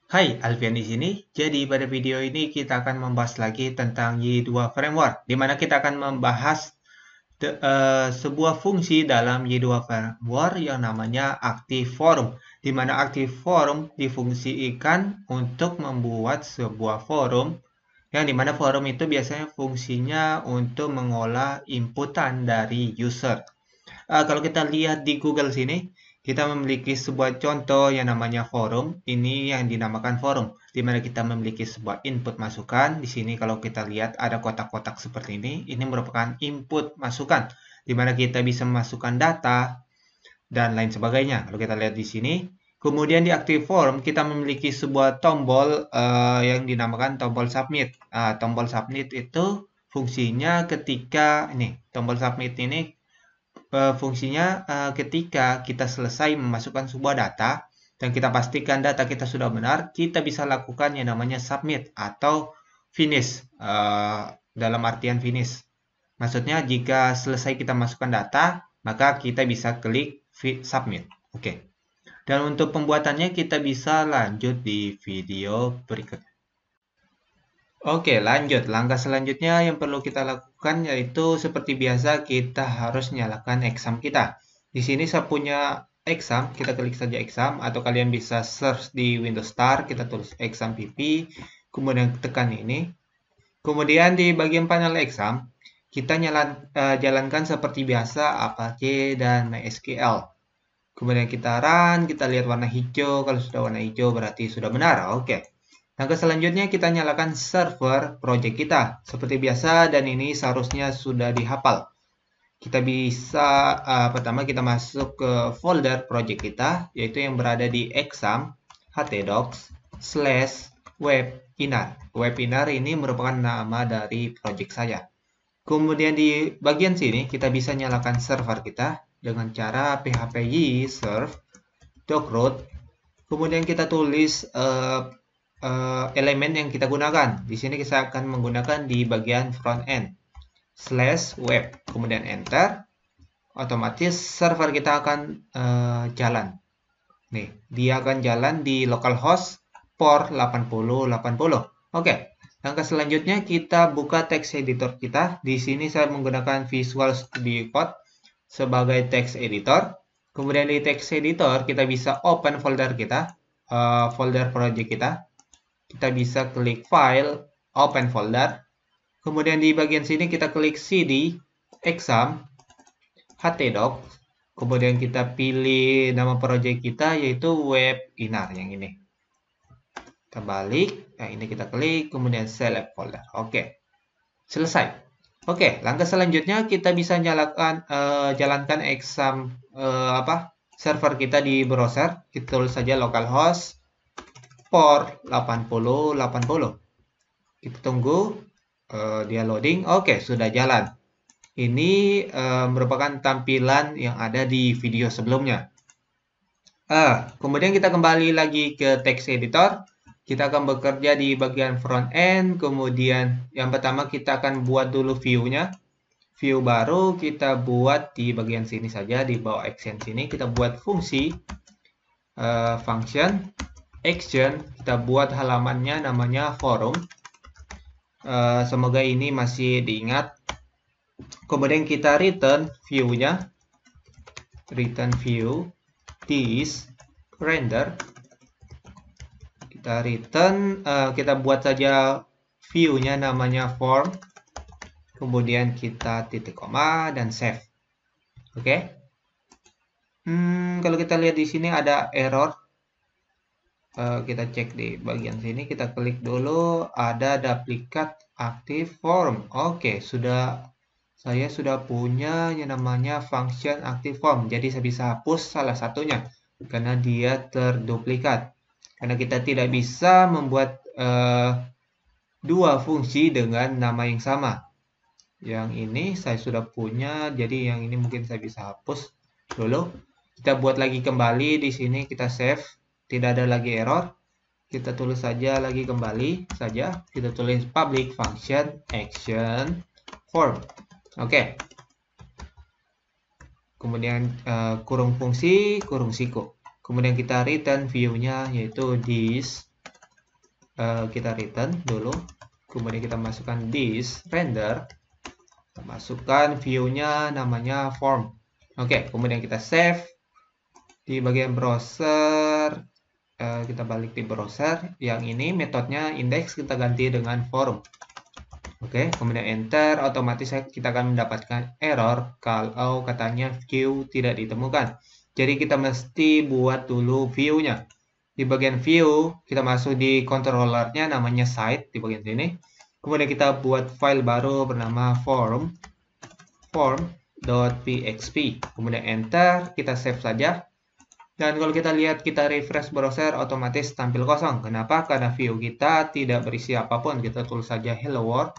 Hai, Alfian di sini. Jadi pada video ini kita akan membahas lagi tentang Y2 Framework, di mana kita akan membahas sebuah fungsi dalam Y2 Framework yang namanya Active Form, di mana Active Form difungsikan untuk membuat sebuah forum, yang dimana forum itu biasanya fungsinya untuk mengolah inputan dari user. Kalau kita lihat di Google sini, kita memiliki sebuah contoh yang namanya forum. Ini yang dinamakan forum, di mana kita memiliki sebuah input masukan. Di sini kalau kita lihat ada kotak-kotak seperti ini. Ini merupakan input masukan, di mana kita bisa memasukkan data dan lain sebagainya. Kalau kita lihat di sini, kemudian di Active Form kita memiliki sebuah tombol yang dinamakan tombol submit. Tombol submit itu fungsinya ketika ini, tombol submit ini fungsinya ketika kita selesai memasukkan sebuah data dan kita pastikan data kita sudah benar, kita bisa lakukan yang namanya submit atau finish. Dalam artian finish, maksudnya jika selesai kita masukkan data, maka kita bisa klik submit. Oke. Dan untuk pembuatannya kita bisa lanjut di video berikut. Oke, lanjut. Langkah selanjutnya yang perlu kita lakukan yaitu seperti biasa kita harus nyalakan exam kita. Di sini saya punya exam, kita klik saja exam atau kalian bisa search di Windows Start, kita tulis exam pp, kemudian tekan ini. Kemudian di bagian panel exam, kita jalankan seperti biasa Apache dan MySQL. Kemudian kita run, kita lihat warna hijau. Kalau sudah warna hijau berarti sudah benar. Oke. Langkah selanjutnya kita nyalakan server project kita. Seperti biasa dan ini seharusnya sudah dihafal. Kita bisa pertama kita masuk ke folder project kita, yaitu yang berada di exam htdocs/webinar. Webinar ini merupakan nama dari project saya. Kemudian di bagian sini kita bisa nyalakan server kita dengan cara phpy serve doc.root. Kemudian kita tulis elemen yang kita gunakan. Di sini kita akan menggunakan di bagian front end /web, kemudian enter. Otomatis server kita akan jalan. Nih, dia akan jalan di localhost port 8080. Oke. Langkah selanjutnya kita buka text editor kita. Di sini saya menggunakan Visual Studio Code sebagai text editor. Kemudian di text editor kita bisa open folder kita, folder project kita. Kita bisa klik file, open folder. Kemudian di bagian sini kita klik cd, exam, htdocs. Kemudian kita pilih nama project kita yaitu webinar yang ini. Kita balik, nah ini kita klik, kemudian select folder. Oke, selesai. Oke, langkah selanjutnya kita bisa jalankan exam server kita di browser. Kita tulis saja localhost port 8080. Kita tunggu dia loading. Oke, sudah jalan. Ini merupakan tampilan yang ada di video sebelumnya. Kemudian kita kembali lagi ke text editor. Kita akan bekerja di bagian front end. Kemudian yang pertama kita akan buat dulu view-nya. View baru kita buat di bagian sini saja, di bawah action sini. Kita buat fungsi function action. Kita buat halamannya namanya forum. Semoga ini masih diingat. Kemudian kita return view-nya. Return view this render. Kita return, kita buat saja view-nya namanya form. Kemudian kita titik koma dan save. Oke. Kalau kita lihat di sini ada error. Kita cek di bagian sini, kita klik dulu, ada duplicate active form. Oke, saya sudah punya yang namanya function active form. Jadi saya bisa hapus salah satunya karena dia terduplikat. Karena kita tidak bisa membuat dua fungsi dengan nama yang sama. Yang ini saya sudah punya, jadi yang ini mungkin saya bisa hapus dulu. Kita buat lagi kembali di sini, kita save. Tidak ada lagi error. Kita tulis saja lagi kembali saja. Kita tulis public function action form. Oke. Kemudian kurung fungsi, kurung siku. Kemudian kita return view-nya yaitu this kita return dulu, kemudian kita masukkan this render, kita masukkan view-nya namanya form. Oke, kemudian kita save di bagian browser. Kita balik di browser, yang ini metodenya index kita ganti dengan form. Oke, kemudian enter, otomatis kita akan mendapatkan error kalau katanya view tidak ditemukan. Jadi kita mesti buat dulu view-nya. Di bagian view, kita masuk di controllernya namanya site di bagian sini. Kemudian kita buat file baru bernama form.php. Kemudian enter, kita save saja. Dan kalau kita lihat, kita refresh browser, otomatis tampil kosong. Kenapa? Karena view kita tidak berisi apapun. Kita tulis saja hello world.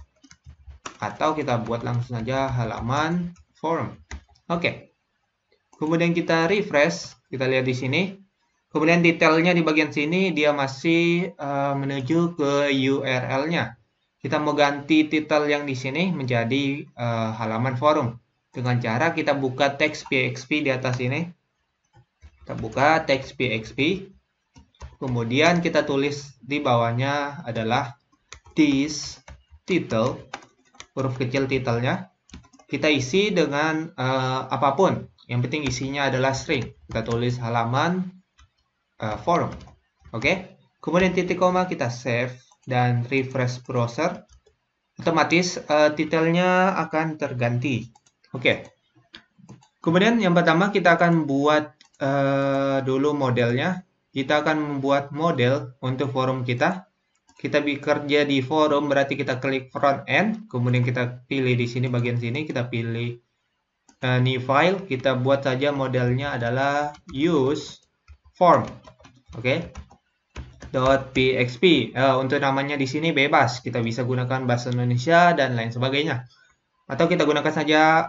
Atau kita buat langsung saja halaman form. Oke. Kemudian kita refresh, kita lihat di sini. Kemudian detailnya di bagian sini dia masih menuju ke URL-nya. Kita mau ganti title yang di sini menjadi halaman forum. Dengan cara kita buka teks PHP di atas ini. Kita buka teks PHP. Kemudian kita tulis di bawahnya adalah this title, huruf kecil titelnya. Kita isi dengan apapun. Yang penting isinya adalah string. Kita tulis halaman forum. Oke. Kemudian titik koma kita save dan refresh browser. Otomatis titelnya akan terganti. Oke. Kemudian yang pertama kita akan buat dulu modelnya. Kita akan membuat model untuk forum kita. Kita bekerja di forum berarti kita klik front end, kemudian kita pilih di sini bagian sini, kita pilih new file, kita buat saja modelnya adalah use form. Oke. .php. Untuk namanya di sini bebas, kita bisa gunakan bahasa Indonesia dan lain sebagainya. Atau kita gunakan saja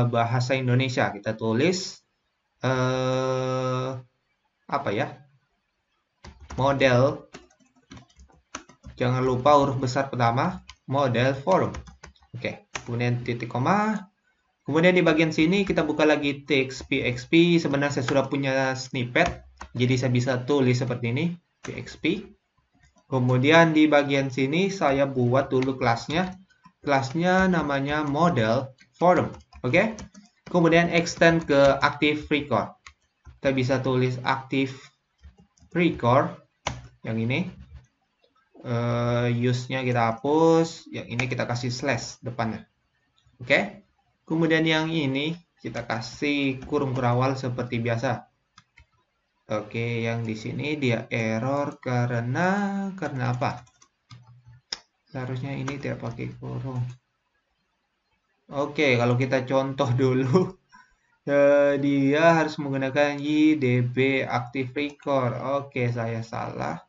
bahasa Indonesia. Kita tulis apa ya? Model. Jangan lupa huruf besar pertama, model forum. Oke, kemudian titik koma. Kemudian di bagian sini kita buka lagi teks PHP. Sebenarnya saya sudah punya snippet, jadi saya bisa tulis seperti ini, PHP. Kemudian di bagian sini saya buat dulu kelasnya. Kelasnya namanya model forum. Oke. Kemudian extend ke active record. Kita bisa tulis active record yang ini. Use-nya kita hapus, yang ini kita kasih slash depannya. Oke. Kemudian yang ini kita kasih kurung kerawal seperti biasa. Oke, yang di sini dia error karena apa? Seharusnya ini tidak pakai kurung. Oke, kalau kita contoh dulu, dia harus menggunakan YDB active record. Oke, saya salah.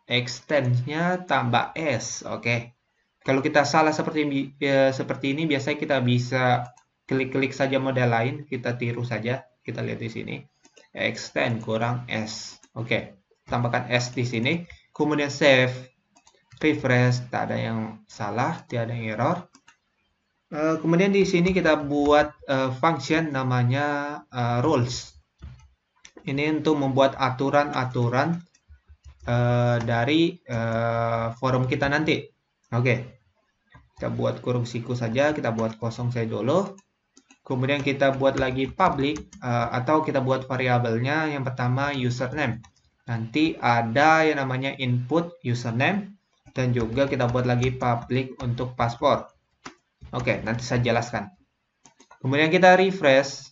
Extends-nya tambah S. Oke. Kalau kita salah seperti ini, biasanya kita bisa klik-klik saja model lain, kita tiru saja. Kita lihat di sini. Extend kurang S. Oke. Tambahkan S di sini. Kemudian save. Refresh. Tak ada yang salah, tidak ada yang error. Kemudian di sini kita buat function namanya rules. Ini untuk membuat aturan-aturan dari forum kita nanti. Oke. Kita buat kurung siku saja, kita buat kosong saja dulu. Kemudian kita buat lagi public atau kita buat variabelnya. Yang pertama username. Nanti ada yang namanya input username dan juga kita buat lagi public untuk password. Oke, nanti saya jelaskan. Kemudian kita refresh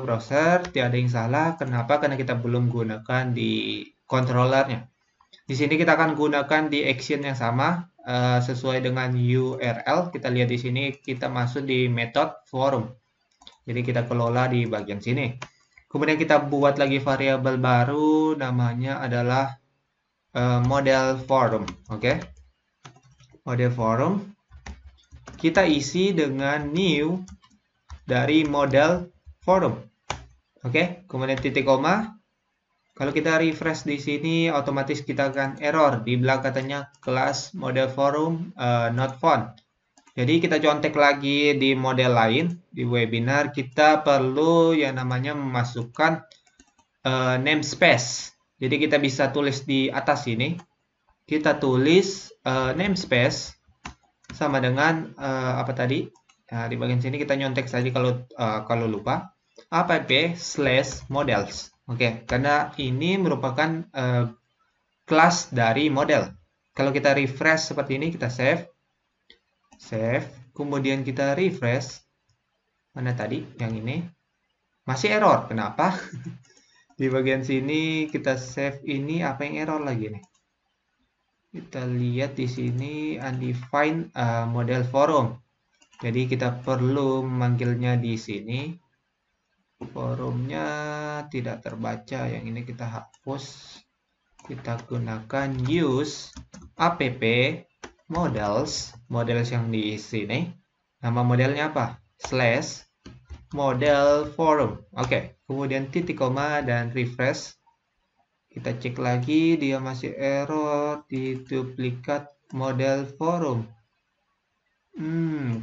browser, tidak ada yang salah. Kenapa? Karena kita belum gunakan di controllernya. Di sini kita akan gunakan di action yang sama sesuai dengan URL. Kita lihat di sini kita masuk di method forum. Jadi kita kelola di bagian sini. Kemudian kita buat lagi variabel baru, namanya adalah model forum. Oke. Model forum. Kita isi dengan new dari model forum. Oke, kemudian titik koma. Kalau kita refresh di sini, otomatis kita akan error. Di belakang katanya kelas model forum not found. Jadi kita contek lagi di model lain, di webinar kita perlu yang namanya memasukkan namespace. Jadi kita bisa tulis di atas ini. Kita tulis namespace sama dengan apa tadi? Nah, di bagian sini kita nyontek saja kalau lupa. app/models. Oke, karena ini merupakan kelas dari model. Kalau kita refresh seperti ini, kita save, kemudian kita refresh. Mana tadi? Yang ini masih error. Kenapa? Di bagian sini kita save ini, apa yang error lagi nih? Kita lihat di sini undefined model forum. Jadi kita perlu memanggilnya di sini. Forumnya tidak terbaca. Yang ini kita hapus. Kita gunakan use app models yang di sini. Nama modelnya apa? /model forum. Oke, kemudian titik koma dan refresh. Kita cek lagi, dia masih error di duplikat model forum.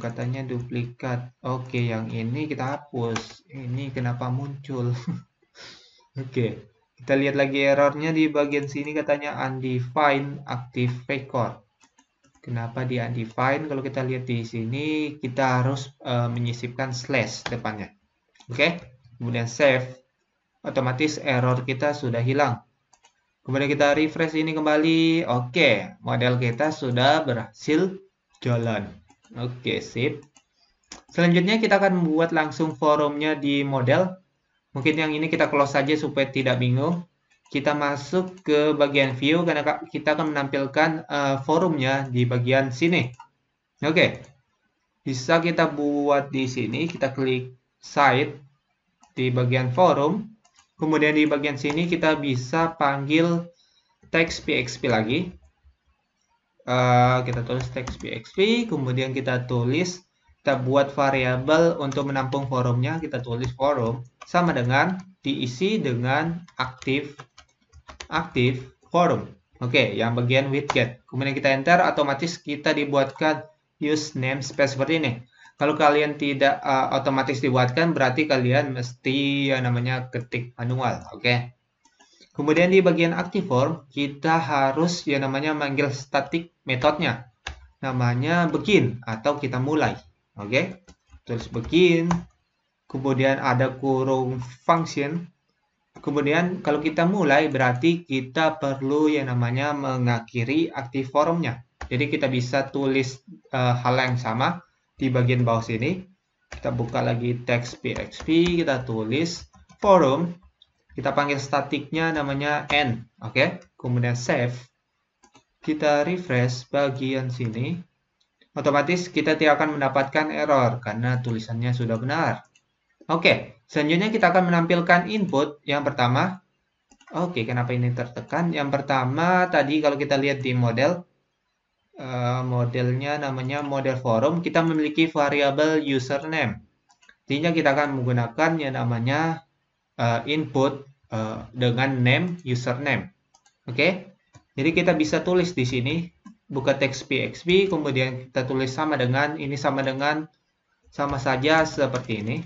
Katanya duplikat. Oke, yang ini kita hapus. Ini kenapa muncul? Oke. Kita lihat lagi errornya di bagian sini, katanya undefined active record. Kenapa di undefined? Kalau kita lihat di sini, kita harus menyisipkan slash depannya. Oke, kemudian save. Otomatis error kita sudah hilang. Kemudian kita refresh ini kembali. Oke, model kita sudah berhasil jalan. Oke, sip. Selanjutnya kita akan membuat langsung forumnya di model. Mungkin yang ini kita close saja supaya tidak bingung. Kita masuk ke bagian view karena kita akan menampilkan forumnya di bagian sini. Oke. Bisa kita buat di sini. Kita klik site di bagian forum. Kemudian di bagian sini kita bisa panggil text.php lagi. Kita tulis text.php. Kemudian kita buat variabel untuk menampung forumnya. Kita tulis forum sama dengan diisi dengan active forum. Oke, yang bagian widget. Kemudian kita enter, otomatis kita dibuatkan use namespace seperti ini. Kalau kalian tidak otomatis dibuatkan, berarti kalian mesti namanya ketik manual. Oke. Kemudian di bagian active form, kita harus namanya manggil static metodenya. Namanya begin atau kita mulai. Oke. Tulis begin. Kemudian ada kurung function. Kemudian kalau kita mulai berarti kita perlu yang namanya mengakhiri active forumnya. Jadi kita bisa tulis hal yang sama di bagian bawah sini. Kita buka lagi text.php, kita tulis forum. Kita panggil statiknya namanya end. Oke. Kemudian save. Kita refresh bagian sini. Otomatis kita tidak akan mendapatkan error karena tulisannya sudah benar. Oke, selanjutnya kita akan menampilkan input yang pertama. Oke, kenapa ini tertekan? Yang pertama tadi kalau kita lihat di model, modelnya namanya model forum, kita memiliki variabel username. Artinya kita akan menggunakan yang namanya input dengan name username. Oke, jadi kita bisa tulis di sini, buka text.php, kemudian kita tulis sama saja seperti ini.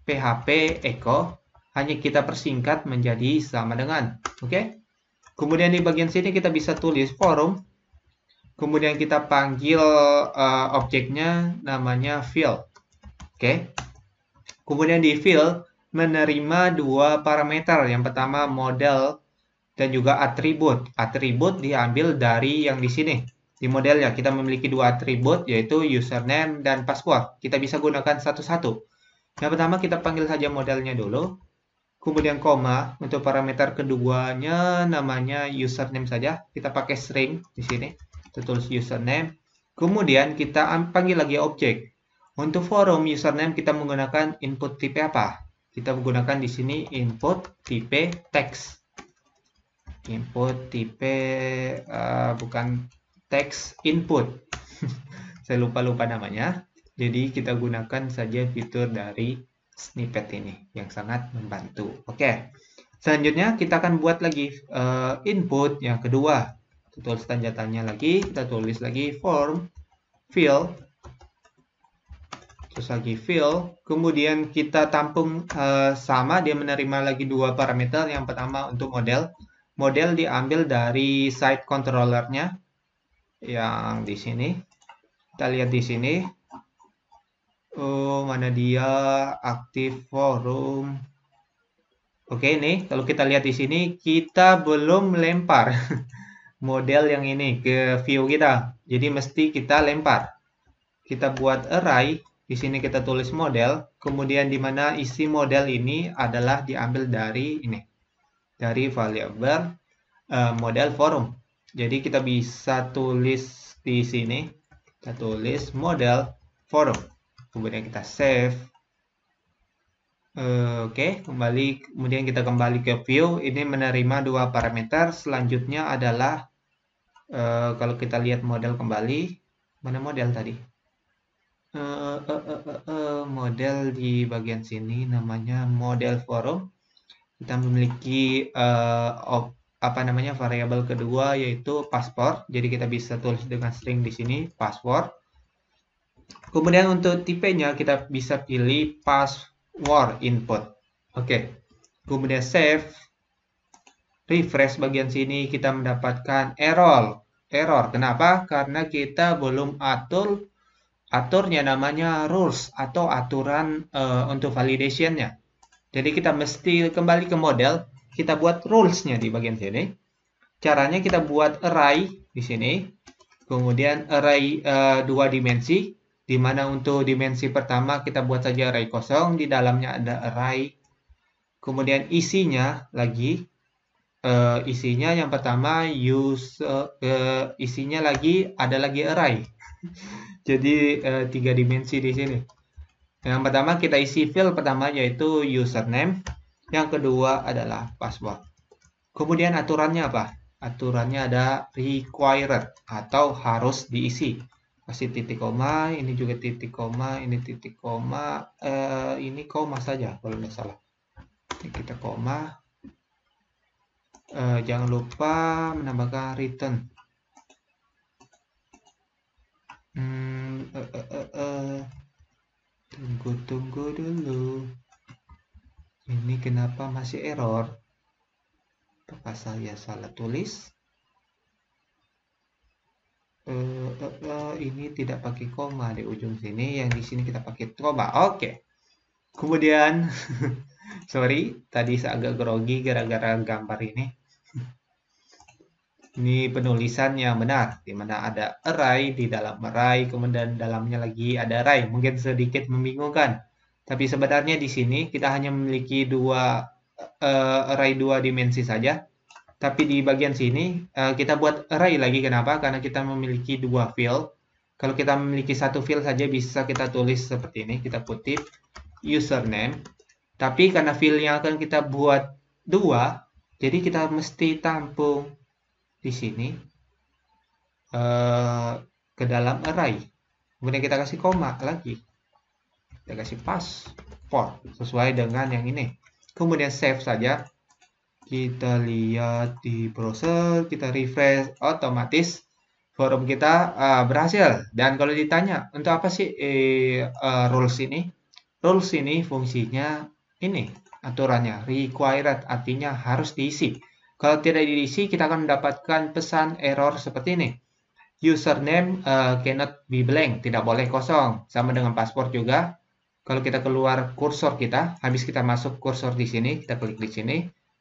PHP echo, hanya kita persingkat menjadi sama dengan. Oke. Kemudian di bagian sini kita bisa tulis forum. Kemudian kita panggil objeknya namanya field. Oke. Kemudian di field menerima dua parameter. Yang pertama model dan juga atribut. Atribut diambil dari yang di sini. Di modelnya kita memiliki dua atribut yaitu username dan password. Kita bisa gunakan satu-satu. Yang pertama kita panggil saja modelnya dulu. Kemudian koma untuk parameter keduanya namanya username saja. Kita pakai string di sini. Kita tulis username. Kemudian kita panggil lagi objek. Untuk forum username kita menggunakan input tipe apa? Kita menggunakan di sini input tipe text. Input tipe bukan text input. Saya lupa namanya. Jadi kita gunakan saja fitur dari snippet ini yang sangat membantu. Oke. Selanjutnya kita akan buat lagi input yang kedua. Kita tulis tanda tanya lagi, kita tulis lagi form field. terus lagi fill, kemudian kita tampung sama, dia menerima lagi dua parameter. Yang pertama untuk model diambil dari site controllernya yang di sini. Kita lihat di sini. Oh, mana dia? Active forum. Oke, nih kalau kita lihat di sini kita belum lempar model yang ini ke view kita. Jadi mesti kita lempar. Kita buat array, di sini kita tulis model, kemudian di mana isi model ini adalah diambil dari ini. Dari variable model forum. Jadi kita bisa tulis di sini, kita tulis model forum. Kemudian kita save. Oke, kemudian kita kembali ke view. Ini menerima dua parameter. Selanjutnya adalah kalau kita lihat model kembali, mana model tadi? Model di bagian sini namanya model forum. Kita memiliki variabel kedua yaitu password. Jadi kita bisa tulis dengan string di sini password. Kemudian untuk tipenya kita bisa pilih password input. Oke. Kemudian save. Refresh bagian sini kita mendapatkan error. Kenapa? Karena kita belum aturnya namanya rules atau aturan untuk validationnya. Jadi kita mesti kembali ke model, kita buat rules-nya di bagian sini. Caranya kita buat array di sini, kemudian array dua dimensi, di mana untuk dimensi pertama kita buat saja array kosong, di dalamnya ada array. Kemudian isinya lagi, isinya yang pertama isinya lagi ada lagi array. Jadi 3 dimensi di sini. Yang pertama kita isi field pertama yaitu username, yang kedua adalah password. Kemudian aturannya apa? Aturannya ada required atau harus diisi. Kasih titik koma, ini juga titik koma, ini titik koma, ini koma saja kalau tidak salah. Ini kita koma. Jangan lupa menambahkan return. Tunggu dulu. Ini kenapa masih error? Apakah saya salah tulis? Ini tidak pakai koma di ujung sini, yang di sini kita pakai koma. Oke. Kemudian sorry, tadi saya agak grogi gara-gara gambar ini. Ini penulisan yang benar, di mana ada array di dalam array, kemudian dalamnya lagi ada array. Mungkin sedikit membingungkan, tapi sebenarnya di sini kita hanya memiliki array dua dimensi saja. Tapi di bagian sini kita buat array lagi. Kenapa? Karena kita memiliki dua field. Kalau kita memiliki satu field saja bisa kita tulis seperti ini. Kita kutip username. Tapi karena field yang akan kita buat dua, jadi kita mesti tampung di sini ke dalam array. Kemudian kita kasih koma lagi. Kita kasih password sesuai dengan yang ini. Kemudian save saja. Kita lihat di browser, kita refresh, otomatis forum kita berhasil. Dan kalau ditanya, untuk apa sih rules ini? Rules ini fungsinya ini, aturannya, required, artinya harus diisi. Kalau tidak diisi, kita akan mendapatkan pesan error seperti ini. Username cannot be blank, tidak boleh kosong. Sama dengan password juga. Kalau kita keluar kursor kita, habis kita masuk kursor di sini, kita klik di sini.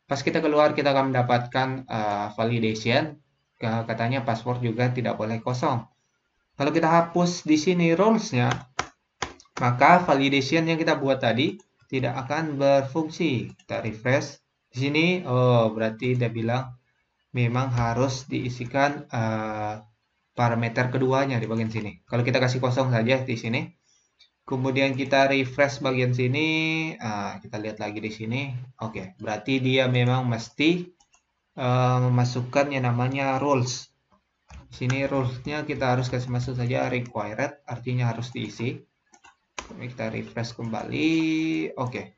Pas kita keluar, kita akan mendapatkan validation. Katanya password juga tidak boleh kosong. Kalau kita hapus di sini rules-nya, maka validation yang kita buat tadi tidak akan berfungsi. Kita refresh. Di sini, berarti dia bilang memang harus diisikan parameter keduanya di bagian sini. Kalau kita kasih kosong saja di sini. Kemudian kita refresh bagian sini, kita lihat lagi di sini. Oke, berarti dia memang mesti memasukkan yang namanya rules. Di sini rules-nya kita harus kasih masuk saja required, artinya harus diisi. Kita refresh kembali. Oke,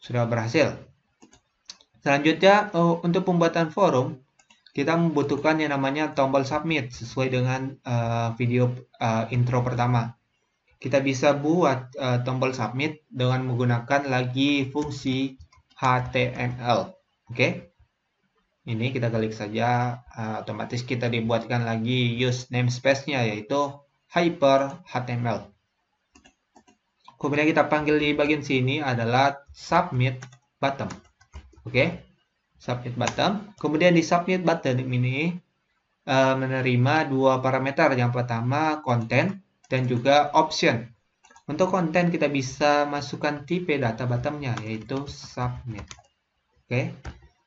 sudah berhasil. Selanjutnya, untuk pembuatan forum, kita membutuhkan yang namanya tombol submit sesuai dengan video intro pertama. kita bisa buat tombol submit dengan menggunakan lagi fungsi HTML. Oke. Ini kita klik saja, otomatis kita dibuatkan lagi use namespace-nya, yaitu hyper HTML. Kemudian kita panggil di bagian sini adalah submit button. Oke, submit button. Kemudian di submit button ini menerima dua parameter. Yang pertama konten dan juga option. Untuk konten kita bisa masukkan tipe data bottomnya, yaitu submit. Oke.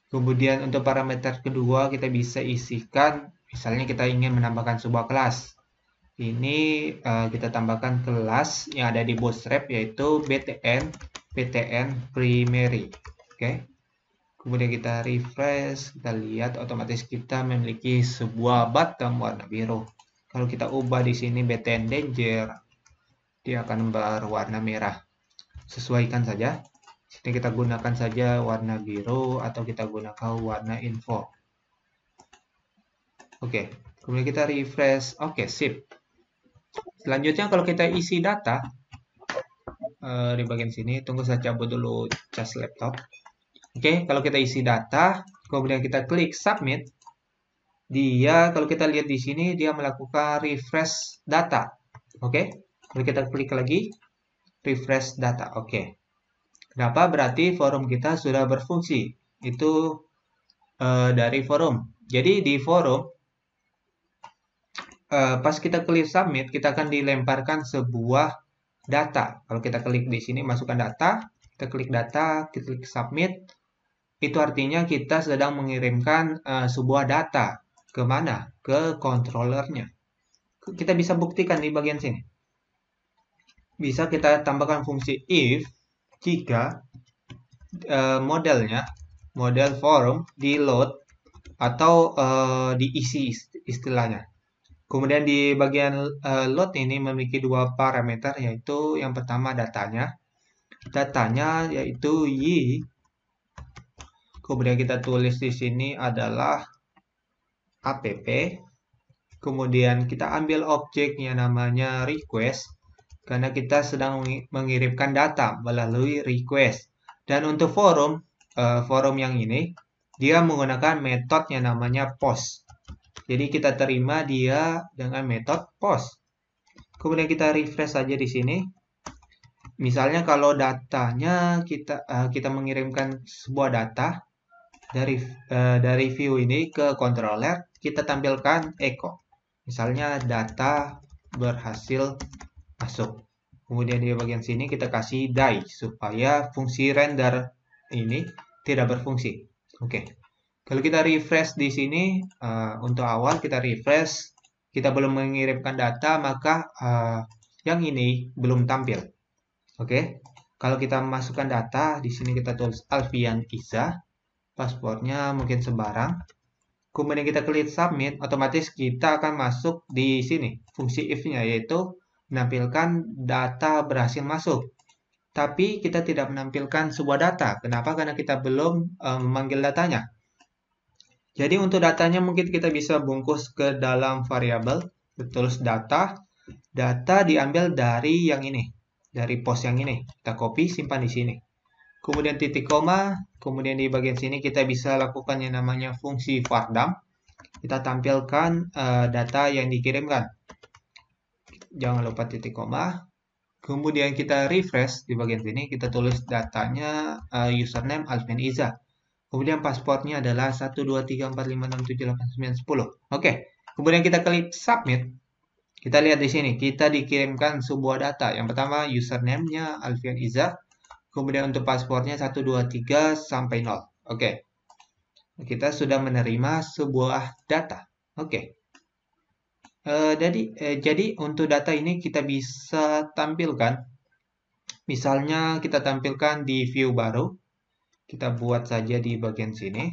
Kemudian untuk parameter kedua kita bisa isikan, misalnya kita ingin menambahkan sebuah kelas. Ini kita tambahkan kelas yang ada di Bootstrap, yaitu PTN primary. Oke. Kemudian kita refresh, kita lihat otomatis kita memiliki sebuah bottom warna biru. Kalau kita ubah di sini BTN danger, dia akan berwarna merah. Sesuaikan saja. Ini kita gunakan saja warna biru atau kita gunakan warna info. Oke, kemudian kita refresh. Oke, sip. Selanjutnya kalau kita isi data di bagian sini, tunggu saya cabut dulu cas laptop. Oke, kalau kita isi data, kemudian kita klik submit, dia kalau kita lihat di sini dia melakukan refresh data. Oke, kalau kita klik lagi refresh data. Oke. Kenapa? Berarti forum kita sudah berfungsi. Itu dari forum. Jadi di forum, pas kita klik submit, kita akan dilemparkan sebuah data. Kalau kita klik di sini, masukkan data, kita klik data, kita klik submit, itu artinya kita sedang mengirimkan sebuah data. Ke mana? Ke controllernya. Kita bisa buktikan di bagian sini. Bisa kita tambahkan fungsi if, jika model forum di load atau diisi istilahnya. Kemudian di bagian load ini memiliki dua parameter, yaitu yang pertama datanya. Datanya yaitu y. Kemudian kita tulis di sini adalah app. Kemudian kita ambil objeknya namanya request, karena kita sedang mengirimkan data melalui request. Dan untuk forum yang ini, dia menggunakan metode yang namanya post. Jadi kita terima dia dengan metode post. Kemudian kita refresh saja di sini. Misalnya kalau datanya kita mengirimkan sebuah data dari view ini ke controller, kita tampilkan echo. Misalnya data berhasil masuk. Kemudian di bagian sini kita kasih die supaya fungsi render ini tidak berfungsi. Oke. Kalau kita refresh di sini, untuk awal kita refresh, kita belum mengirimkan data, maka yang ini belum tampil. Oke. Kalau kita masukkan data, di sini kita tulis Alfian Iza, paspornya mungkin sembarang. Kemudian kita klik submit, otomatis kita akan masuk di sini fungsi if-nya, yaitu menampilkan data berhasil masuk. Tapi kita tidak menampilkan sebuah data. Kenapa? Karena kita belum memanggil datanya. Jadi untuk datanya mungkin kita bisa bungkus ke dalam variabel, tulis data. Data diambil dari yang ini, dari post yang ini. Kita copy, simpan di sini. Kemudian titik koma, kemudian di bagian sini kita bisa lakukan yang namanya fungsi var_dump. Kita tampilkan data yang dikirimkan. Jangan lupa titik koma. Kemudian kita refresh di bagian sini, kita tulis datanya username Alfian Iza. Kemudian paspornya adalah 12345678910. Oke. Kemudian kita klik submit. Kita lihat di sini, kita dikirimkan sebuah data. Yang pertama username-nya Alfian Iza. Kemudian untuk paspornya 123 sampai 0. Oke. Kita sudah menerima sebuah data. Oke. Jadi untuk data ini kita bisa tampilkan. Misalnya kita tampilkan di view baru. Kita buat saja di bagian sini.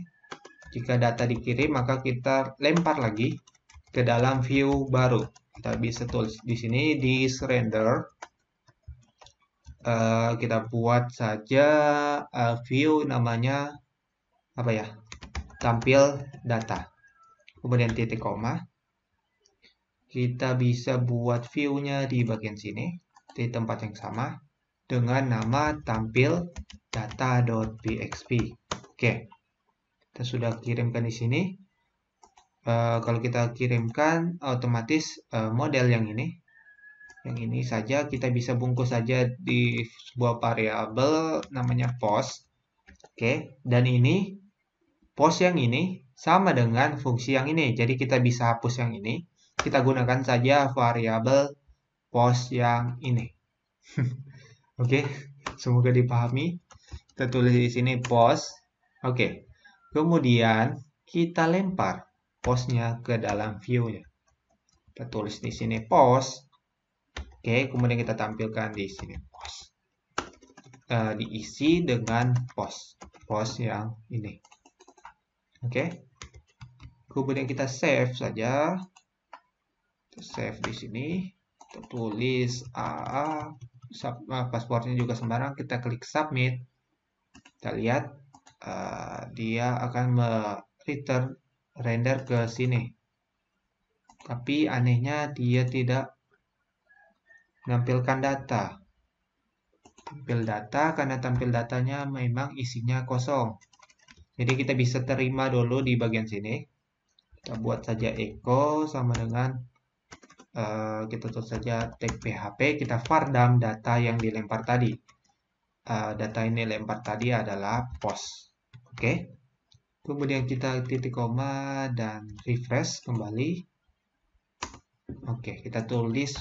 Jika data dikirim, maka kita lempar lagi ke dalam view baru. Kita bisa tulis di sini di render. Kita buat saja view namanya apa ya? Tampil data. Kemudian titik koma. Kita bisa buat view-nya di bagian sini. di tempat yang sama dengan nama tampil data.php. Oke, kita sudah kirimkan di sini. Kalau kita kirimkan, otomatis model yang ini saja kita bisa bungkus saja di sebuah variabel namanya post. Oke, dan ini post yang ini sama dengan fungsi yang ini. Jadi kita bisa hapus yang ini. Kita gunakan saja variabel post yang ini. Oke, semoga dipahami. Kita tulis di sini post. Oke, kemudian kita lempar postnya ke dalam view-nya. Kita tulis di sini post. Oke, kemudian kita tampilkan di sini post. Diisi dengan post yang ini. Oke, kemudian kita save saja. Kita save di sini. Kita tulis AA. Passwordnya juga sembarang. Kita klik submit. Kita lihat dia akan return render ke sini. Tapi anehnya dia tidak menampilkan data. Tampil data karena tampil datanya memang isinya kosong. Jadi kita bisa terima dulu di bagian sini. Kita buat saja echo sama dengan kita tulis saja tag php. Kita var_dam data yang dilempar tadi. Data ini lempar tadi adalah post. Oke. Kemudian kita titik koma dan refresh kembali. Oke, kita tulis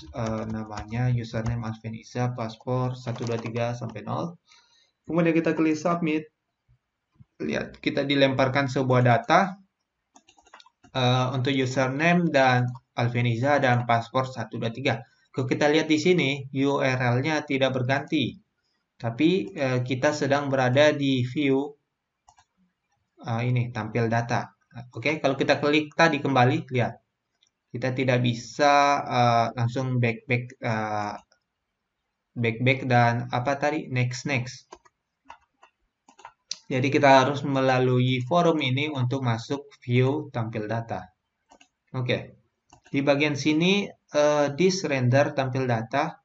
namanya username Alfian Isa, paspor 123 sampai 0. Kemudian kita klik submit. Lihat, kita dilemparkan sebuah data untuk username dan Alfian Isa dan paspor 123. Kalau kita lihat di sini, URL-nya tidak berganti. Tapi kita sedang berada di view ini tampil data. Oke, kalau kita klik tadi kembali, lihat kita tidak bisa langsung back dan apa tadi next. Jadi kita harus melalui forum ini untuk masuk view tampil data. Oke, di bagian sini this render tampil data.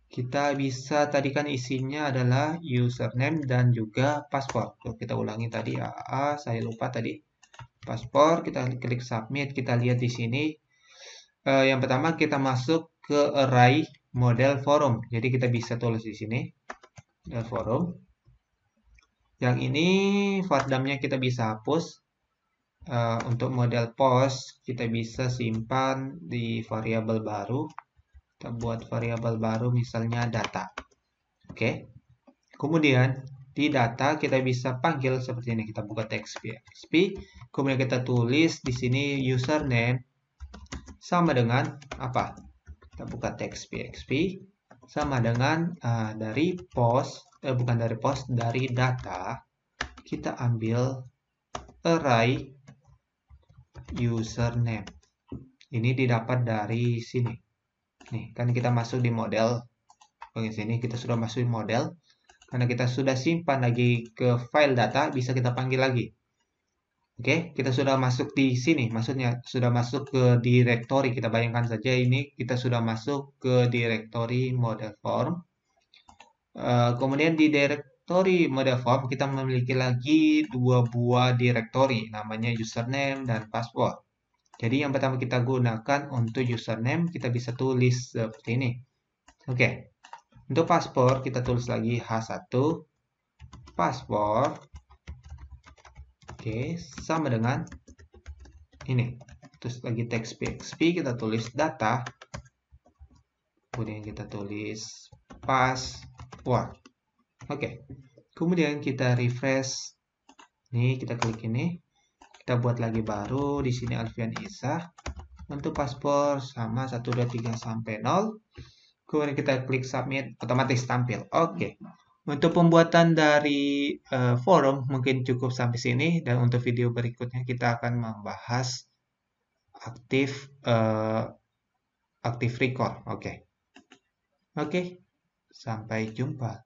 Kita bisa tadi kan isinya adalah username dan juga paspor. Kita ulangi tadi saya lupa tadi. Paspor, kita klik submit, kita lihat di sini. Yang pertama kita masuk ke array model forum. Jadi kita bisa tulis di sini model forum. Yang ini var_dam-nya kita bisa hapus. Untuk model post kita bisa simpan di variabel baru. Kita buat variabel baru misalnya data. Oke. Kemudian di data kita bisa panggil seperti ini. Kita buka teks PHP. Kemudian kita tulis di sini username sama dengan apa? Kita buka teks PHP sama dengan dari data kita ambil array username. Ini didapat dari sini. Nih, kan kita masuk di model. Bagian sini kita sudah masuk di model. Karena kita sudah simpan lagi ke file data, bisa kita panggil lagi. Oke, kita sudah masuk di sini. Maksudnya sudah masuk ke directory. Kita bayangkan saja ini kita sudah masuk ke directory model form. Kemudian di directory model form kita memiliki lagi dua buah directory. Namanya username dan password. Jadi yang pertama kita gunakan untuk username, kita bisa tulis seperti ini. Oke, untuk paspor kita tulis lagi H1 paspor. Oke, sama dengan ini. Terus lagi teks PHP kita tulis data. Kemudian kita tulis password. Oke, kemudian kita refresh. Nih kita klik ini. Kita buat lagi baru di sini Alfian Isa. Untuk paspor sama 123 sampai 0. Kemudian kita klik submit, otomatis tampil. Oke. Untuk pembuatan dari forum mungkin cukup sampai sini, dan untuk video berikutnya kita akan membahas aktif record. Oke. Sampai jumpa.